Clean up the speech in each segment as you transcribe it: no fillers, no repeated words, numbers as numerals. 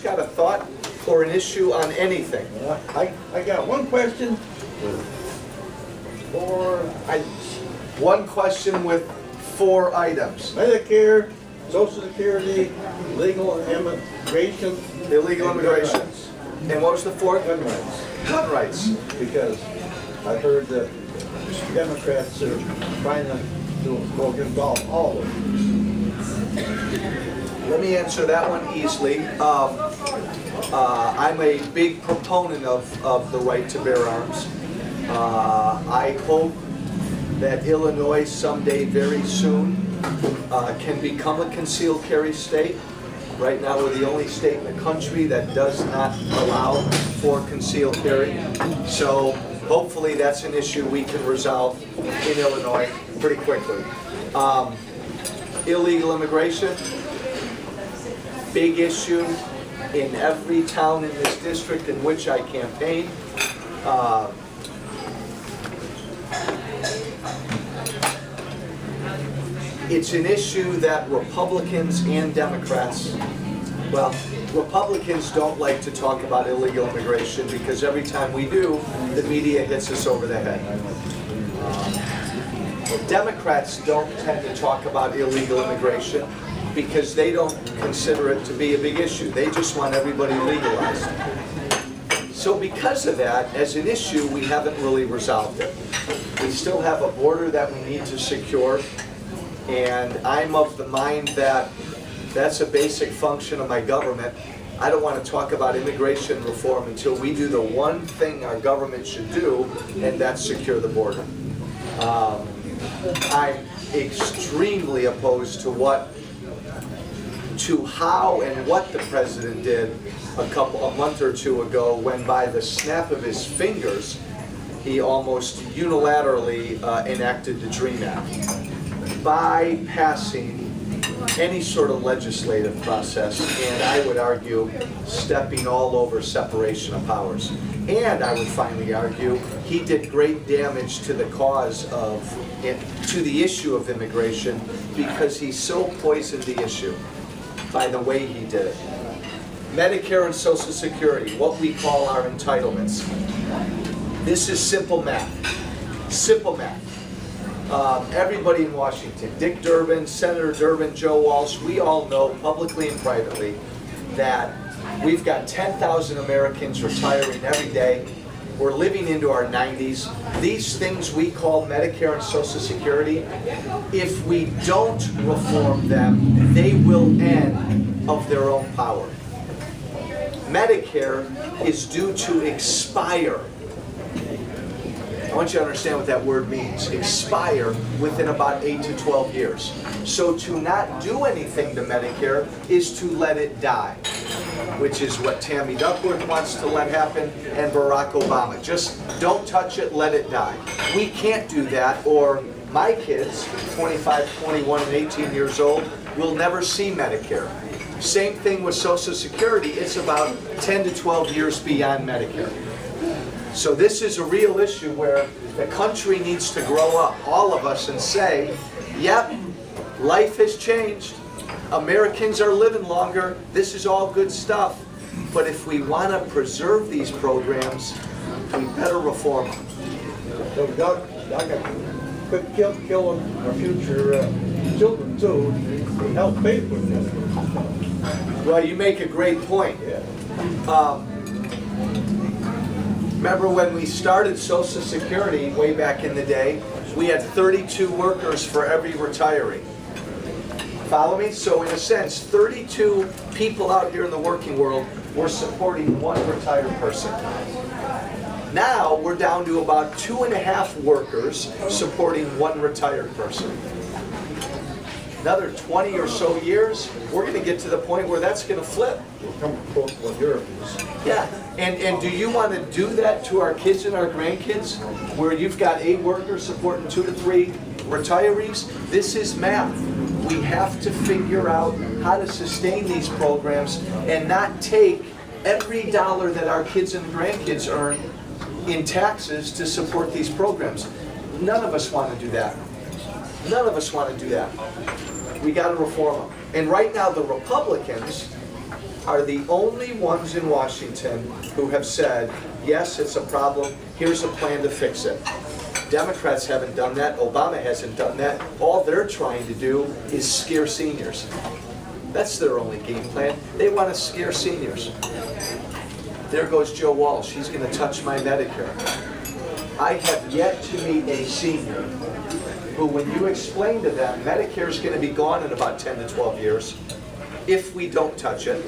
Got a thought or an issue on anything? I got one question with 4 items. One question with 4 items. Medicare, Social Security, legal immigration. Illegal immigration. And what was the 4th? Gun rights. Gun rights. Because I heard that Democrats are trying to go against all of them. Let me answer that one easily. I'm a big proponent of the right to bear arms. I hope that Illinois someday very soon can become a concealed carry state. Right now we're the only state in the country that does not allow for concealed carry. So hopefully that's an issue we can resolve in Illinois pretty quickly. Illegal immigration, big issue in every town in this district in which I campaign. It's an issue that Republicans and Democrats, well, Republicans don't like to talk about illegal immigration because every time we do, the media hits us over the head. Democrats don't tend to talk about illegal immigration because they don't consider it to be a big issue. They just want everybody legalized. So because of that, as an issue, we haven't really resolved it. We still have a border that we need to secure, and I'm of the mind that that's a basic function of my government. I don't want to talk about immigration reform until we do the one thing our government should do, and that's secure the border. I'm extremely opposed to how and what the president did a month or two ago, when by the snap of his fingers he almost unilaterally enacted the DREAM Act, bypassing any sort of legislative process, and I would argue stepping all over separation of powers. And I would finally argue he did great damage to the cause of, to the issue of immigration, because he so poisoned the issue by the way he did it. Medicare and Social Security, what we call our entitlements. This is simple math. Simple math. Everybody in Washington, Dick Durbin, Senator Durbin, Joe Walsh, we all know publicly and privately that we've got 10,000 Americans retiring every day. We're living into our 90s. These things we call Medicare and Social Security, if we don't reform them, they will end of their own power. Medicare is due to expire. I want you to understand what that word means. Expire within about 8 to 12 years. So to not do anything to Medicare is to let it die, which is what Tammy Duckworth wants to let happen, and Barack Obama. Just don't touch it, let it die. We can't do that, or my kids, 25, 21, and 18 years old, will never see Medicare. Same thing with Social Security. It's about 10 to 12 years beyond Medicare. So this is a real issue where the country needs to grow up, all of us, and say, yep, life has changed. Americans are living longer. This is all good stuff. But if we want to preserve these programs, we better reform them. So Doug, could kill our future children too, to help pay for this. Well, you make a great point. Yeah. Remember when we started Social Security way back in the day, we had 32 workers for every retiree. Follow me? So in a sense, 32 people out here in the working world were supporting one retired person. Now we're down to about 2.5 workers supporting one retired person. Another 20 or so years, we're going to get to the point where that's going to flip. We'll come close to what Europe is. Yeah, and do you want to do that to our kids and our grandkids, where you've got 8 workers supporting 2 to 3 retirees? This is math. We have to figure out how to sustain these programs and not take every dollar that our kids and grandkids earn in taxes to support these programs. None of us want to do that. None of us want to do that. We got to reform them. And right now the Republicans are the only ones in Washington who have said, yes, it's a problem, here's a plan to fix it. Democrats haven't done that, Obama hasn't done that. All they're trying to do is scare seniors. That's their only game plan. They want to scare seniors. There goes Joe Walsh, he's going to touch my Medicare. I have yet to meet a senior who, when you explain to them Medicare is going to be gone in about 10 to 12 years if we don't touch it,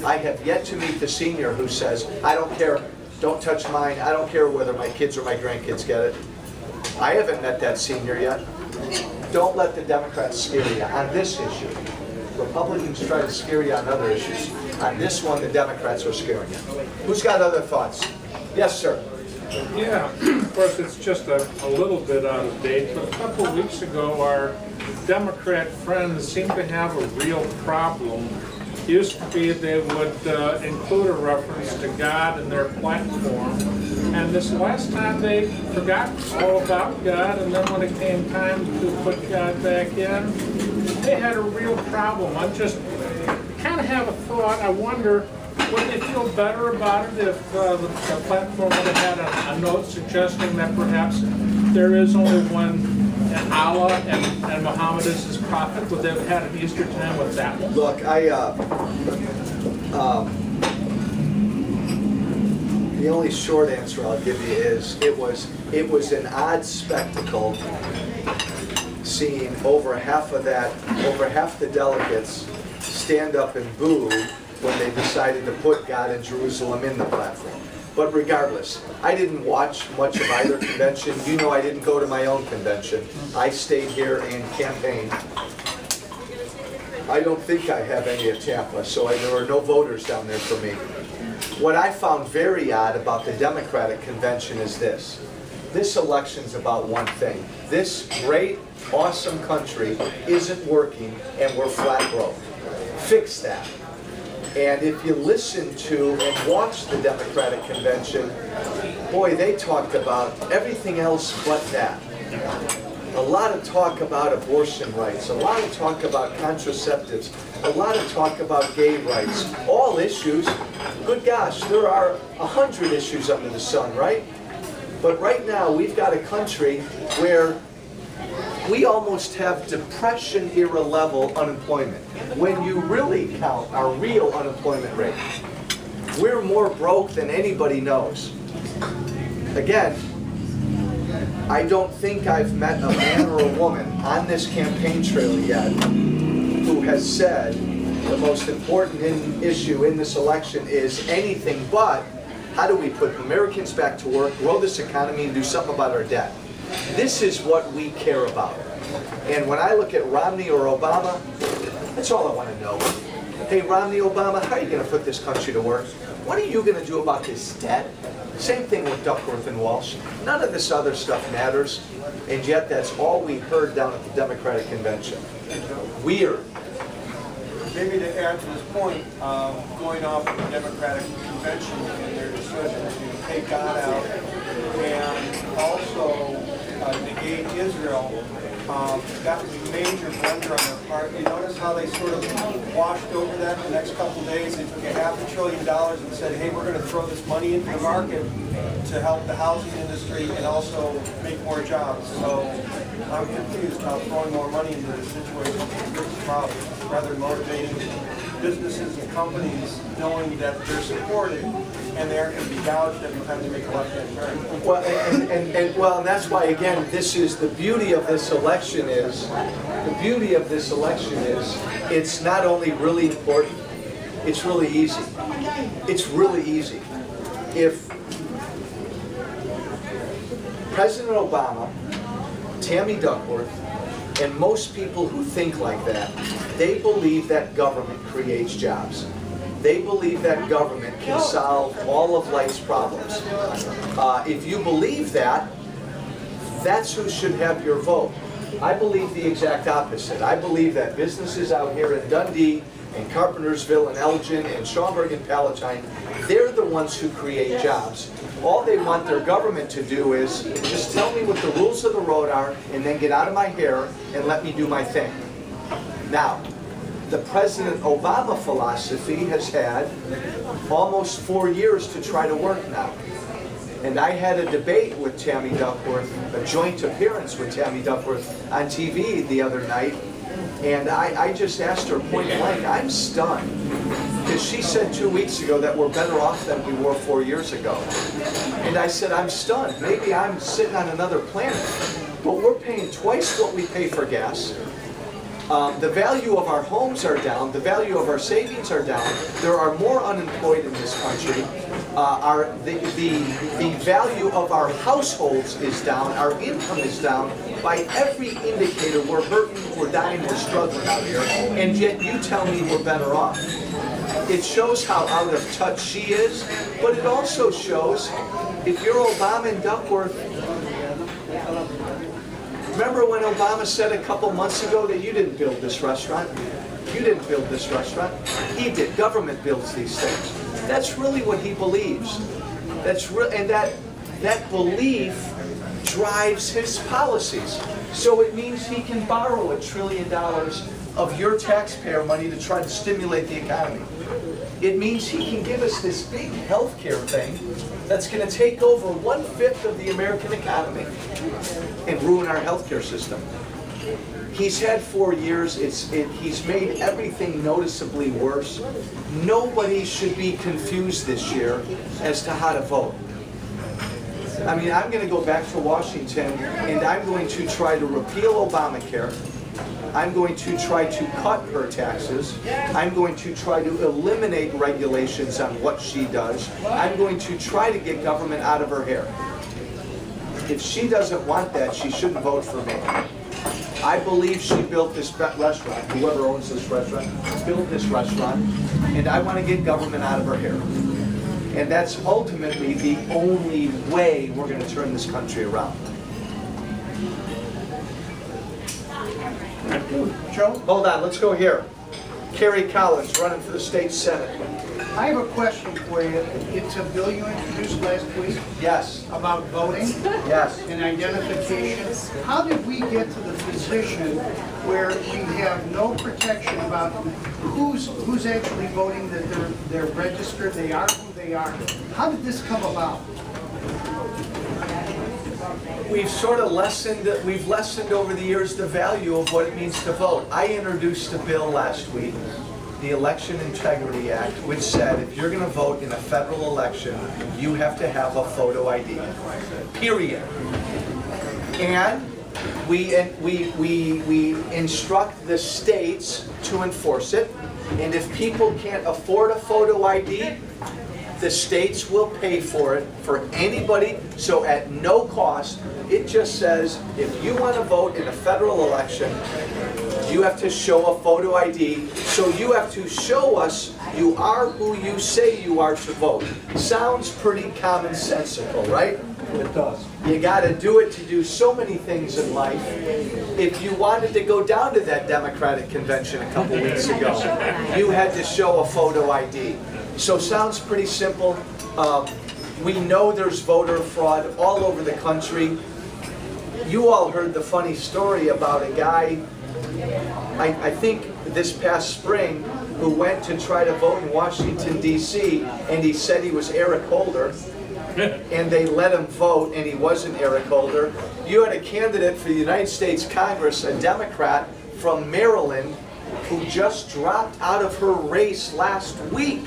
I have yet to meet the senior who says, I don't care, don't touch mine, I don't care whether my kids or my grandkids get it. I haven't met that senior yet. Don't let the Democrats scare you on this issue. Republicans try to scare you on other issues. On this one, the Democrats are scaring you. Who's got other thoughts? Yes, sir. Yeah, of course, it's just a little bit out of date, but a couple of weeks ago, our Democrat friends seem to have a real problem. It used to be they would include a reference to God in their platform, and this last time they forgot all about God, and then when it came time to put God back in, they had a real problem. I just kind of have a thought. I wonder, would they feel better about it if the platform would have had a note suggesting that perhaps there is only one Allah and Muhammad is his prophet? Would they have had an easier time with that one? Look, the only short answer I'll give you is it was an odd spectacle seeing over half the delegates stand up and boo when they decided to put God in Jerusalem in the platform. But regardless, I didn't watch much of either convention. You know I didn't go to my own convention. I stayed here and campaigned. I don't think I have any at Tampa, so there were no voters down there for me. What I found very odd about the Democratic convention is this. This election's about one thing. This great, awesome country isn't working and we're flat broke. Fix that. And if you listen to and watch the Democratic convention, boy, they talked about everything else but that. A lot of talk about abortion rights, a lot of talk about contraceptives, a lot of talk about gay rights, all issues. Good gosh, there are 100 issues under the sun, right? But right now, we've got a country where we almost have Depression-era level unemployment. When you really count our real unemployment rate, we're more broke than anybody knows. Again, I don't think I've met a man or a woman on this campaign trail yet who has said the most important issue in this election is anything but how do we put Americans back to work, grow this economy, and do something about our debt. This is what we care about. And when I look at Romney or Obama, that's all I want to know. Hey, Romney, Obama, how are you going to put this country to work? What are you going to do about this debt? Same thing with Duckworth and Walsh. None of this other stuff matters, and yet that's all we heard down at the Democratic convention. Weird. Maybe to add to this point, going off of the Democratic convention and their decision to take God out and also negate Israel, that was a major blunder on their part. You notice how they sort of washed over that the next couple of days. They took $500 billion and said, hey, we're going to throw this money into the market to help the housing industry and also make more jobs. So I'm confused about throwing more money into this situation. It's probably rather motivating businesses and companies knowing that they're supported and they aren't going to be gouged every time they make a left-hand turn. Well, and that's why, again, this is the beauty of this election is, it's not only really important, it's really easy. It's really easy. If President Obama, Tammy Duckworth, and most people who think like that, they believe that government creates jobs. They believe that government can solve all of life's problems. If you believe that, that's who should have your vote. I believe the exact opposite. I believe that businesses out here in Dundee and Carpentersville and Elgin and Schaumburg and Palatine, they're the ones who create jobs. All they want their government to do is just tell me what the rules of the road are and then get out of my hair and let me do my thing. Now, the President Obama philosophy has had almost 4 years to try to work now. And I had a debate with Tammy Duckworth, a joint appearance with Tammy Duckworth on TV the other night, and I just asked her point blank, I'm stunned. Because she said 2 weeks ago that we're better off than we were 4 years ago. And I said, I'm stunned. Maybe I'm sitting on another planet. But we're paying twice what we pay for gas. The value of our homes are down. The value of our savings are down. There are more unemployed in this country. The value of our households is down. Our income is down. By every indicator, we're hurting, we're dying, we're struggling out here. And yet you tell me we're better off. It shows how out of touch she is, but it also shows if you're Obama and Duckworth. Remember when Obama said a couple months ago that you didn't build this restaurant? You didn't build this restaurant. He did. Government builds these things. That's really what he believes. And that belief drives his policies. So it means he can borrow $1 trillion of your taxpayer money to try to stimulate the economy. It means he can give us this big healthcare thing that's going to take over 1/5 of the American economy and ruin our healthcare system. He's had 4 years. He's made everything noticeably worse. Nobody should be confused this year as to how to vote. I mean, I'm going to go back to Washington and I'm going to try to repeal Obamacare. I'm going to try to cut her taxes. I'm going to try to eliminate regulations on what she does. I'm going to try to get government out of her hair. If she doesn't want that, she shouldn't vote for me. I believe she built this restaurant. Whoever owns this restaurant built this restaurant, and I want to get government out of her hair. And that's ultimately the only way we're going to turn this country around. Joe? Hold on, let's go here. Kerry Collins, running for the state senate. I have a question for you. It's a bill you introduced last week Yes, about voting yes. and identification. How did we get to the position where we have no protection about who's actually voting, that they're registered, they are who they are? How did this come about? We've sort of lessened over the years the value of what it means to vote. I introduced a bill last week, the Election Integrity Act, which said if you're going to vote in a federal election, you have to have a photo ID, period. And we instruct the states to enforce it, and if people can't afford a photo ID, the states will pay for it for anybody, so at no cost. It just says, if you want to vote in a federal election, you have to show a photo ID, so you have to show us you are who you say you are to vote. Sounds pretty commonsensical, right? It does. You got to do it to do so many things in life. If you wanted to go down to that Democratic convention a couple weeks ago, you had to show a photo ID. So sounds pretty simple. We know there's voter fraud all over the country. You all heard the funny story about a guy, I think this past spring, who went to try to vote in Washington, D.C., and he said he was Eric Holder, and they let him vote, and he wasn't Eric Holder. You had a candidate for the United States Congress, a Democrat from Maryland, who just dropped out of her race last week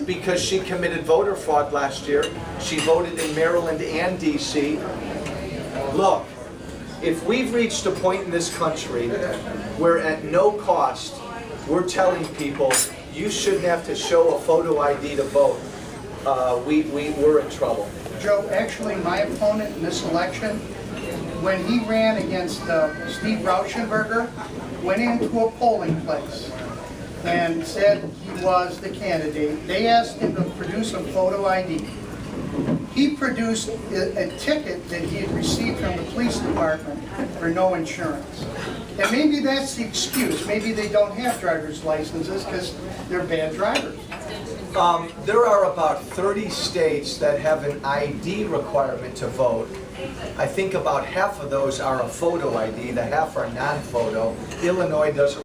because she committed voter fraud last year. She voted in Maryland and D.C. Look, if we've reached a point in this country where at no cost we're telling people you shouldn't have to show a photo ID to vote, we're in trouble. Joe, actually my opponent in this election, when he ran against Steve Rauschenberger, went into a polling place and said he was the candidate. They asked him to produce a photo ID. He produced a ticket that he had received from the police department for no insurance. And maybe that's the excuse. Maybe they don't have driver's licenses because they're bad drivers. There are about 30 states that have an ID requirement to vote. I think about half of those are a photo ID, the half are non-photo. Illinois doesn't